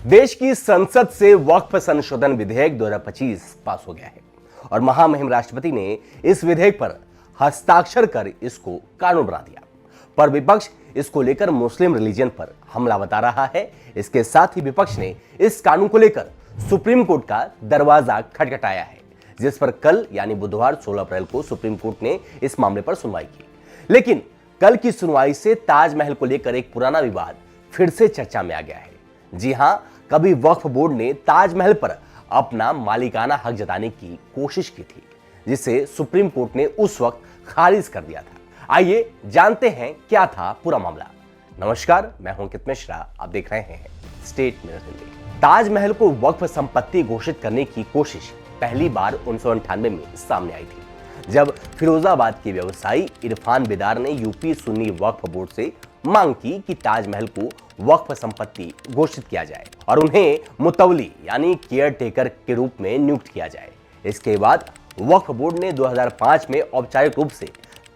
देश की संसद से वक्फ संशोधन विधेयक 2025 पास हो गया है और महामहिम राष्ट्रपति ने इस विधेयक पर हस्ताक्षर कर इसको कानून बना दिया। पर विपक्ष इसको लेकर मुस्लिम रिलीजन पर हमला बता रहा है। इसके साथ ही विपक्ष ने इस कानून को लेकर सुप्रीम कोर्ट का दरवाजा खटखटाया है, जिस पर कल यानी बुधवार 16 अप्रैल को सुप्रीम कोर्ट ने इस मामले पर सुनवाई की। लेकिन कल की सुनवाई से ताजमहल को लेकर एक पुराना विवाद फिर से चर्चा में आ गया है। जी हां, कभी वक्फ बोर्ड ने ताजमहल पर अपना मालिकाना हक जताने की कोशिश की थी, जिसे सुप्रीम कोर्ट ने उस वक्त खारिज कर दिया था। आइए जानते हैं क्या था पूरा मामला। नमस्कार, मैं हूं अंकित मिश्रा, आप देख रहे हैं स्टेट मिरर हिंदी। ताजमहल को वक्फ संपत्ति घोषित करने की कोशिश पहली बार 1998 में सामने आई थी, जब फिरोजाबाद के व्यवसायी इरफान बेदार ने यूपी सुन्नी वक्फ बोर्ड से मांग की कि ताजमहल को वक्फ संपत्ति घोषित किया जाए और उन्हें मुतवली यानी केयर टेकर के रूप में नियुक्त किया जाए। इसके बाद वक्फ बोर्ड ने 2005 में औपचारिक रूप से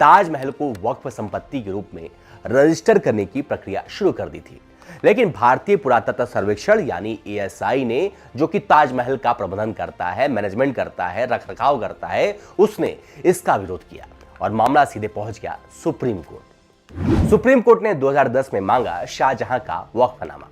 ताजमहल को वक्फ संपत्ति के रूप में रजिस्टर करने की प्रक्रिया शुरू कर दी थी। लेकिन भारतीय पुरातत्व सर्वेक्षण यानी ASI ने, जो कि ताजमहल का प्रबंधन करता है, मैनेजमेंट करता है, रखरखाव करता है, उसने इसका विरोध किया और मामला सीधे पहुंच गया सुप्रीम कोर्ट। सुप्रीम कोर्ट ने 2010 में मांगा शाहजहां का वक्फनामा।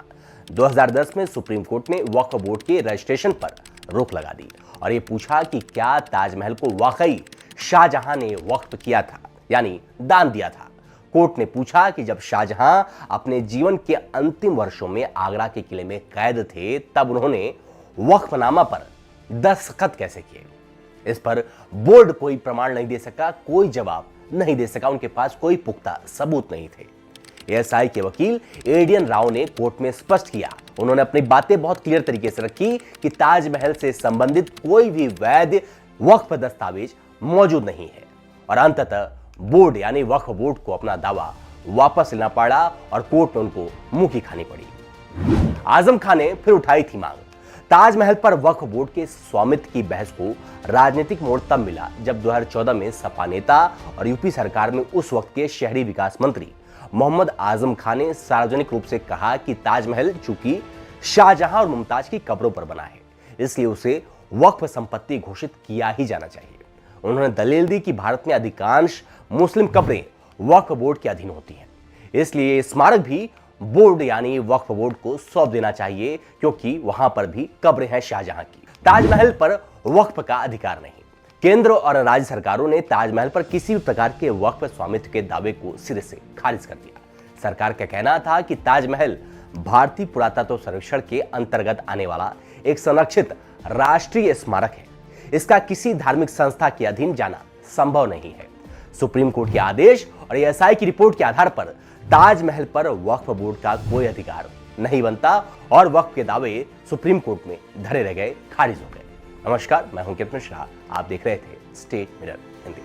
2010 में सुप्रीम कोर्ट ने वक्फ बोर्ड के रजिस्ट्रेशन पर रोक लगा दी और ये पूछा कि क्या ताजमहल को वाकई शाहजहां ने वक्फ किया था, यानी दान दिया था। कोर्ट ने पूछा कि जब शाहजहां अपने जीवन के अंतिम वर्षों में आगरा के किले में कैद थे, तब उन्होंने वक्फनामा पर दस्तखत कैसे किए। इस पर बोर्ड कोई प्रमाण नहीं दे सका, कोई जवाब नहीं दे सका, उनके पास कोई पुख्ता सबूत नहीं थे। ASI के वकील एडियन राव ने कोर्ट में स्पष्ट किया, उन्होंने अपनी बातें बहुत क्लियर तरीके से रखी कि ताजमहल से संबंधित कोई भी वैध वक्फ दस्तावेज मौजूद नहीं है और अंततः बोर्ड यानी वक्फ बोर्ड को अपना दावा वापस लेना पड़ा और कोर्ट में उनको मुंह की खानी पड़ी। आजम खान ने फिर उठाई थी मांग। ताजमहल पर वक्फ बोर्ड के स्वामित्व की बहस को राजनीतिक मोड़ तब मिला जब 2014 में सपा नेता और यूपी सरकार में उस वक्त के शहरी विकास मंत्री मोहम्मद आजम खान ने सार्वजनिक रूप से कहा कि ताजमहल चूंकि शाहजहां और मुमताज की कब्रों पर बना है, इसलिए उसे वक्फ संपत्ति घोषित किया ही जाना चाहिए। उन्होंने दलील दी कि भारत में अधिकांश मुस्लिम कब्रें वक्फ बोर्ड के अधीन होती हैं, इसलिए स्मारक भी बोर्ड यानी वक्फ बोर्ड को सौंप देना चाहिए, क्योंकि वहां पर भी कब्रें हैं शाहजहां की। ताजमहल पर वक्फ का अधिकार नहीं। केंद्र और राज्य सरकारों ने ताजमहल पर किसी भी प्रकार के वक्फ स्वामित्व के दावे को सिरे से खारिज कर दिया। सरकार का कहना था कि ताजमहल भारतीय पुरातत्व सर्वेक्षण के अंतर्गत आने वाला एक संरक्षित राष्ट्रीय स्मारक है, इसका किसी धार्मिक संस्था के अधीन जाना संभव नहीं है। सुप्रीम कोर्ट के आदेश और ASI की रिपोर्ट के आधार पर ताजमहल पर वक्फ बोर्ड का कोई अधिकार नहीं बनता और वक्फ के दावे सुप्रीम कोर्ट में धरे रह गए, खारिज हो गए। नमस्कार, मैं हूं अंकित मिश्रा, आप देख रहे थे स्टेट मिरर हिंदी।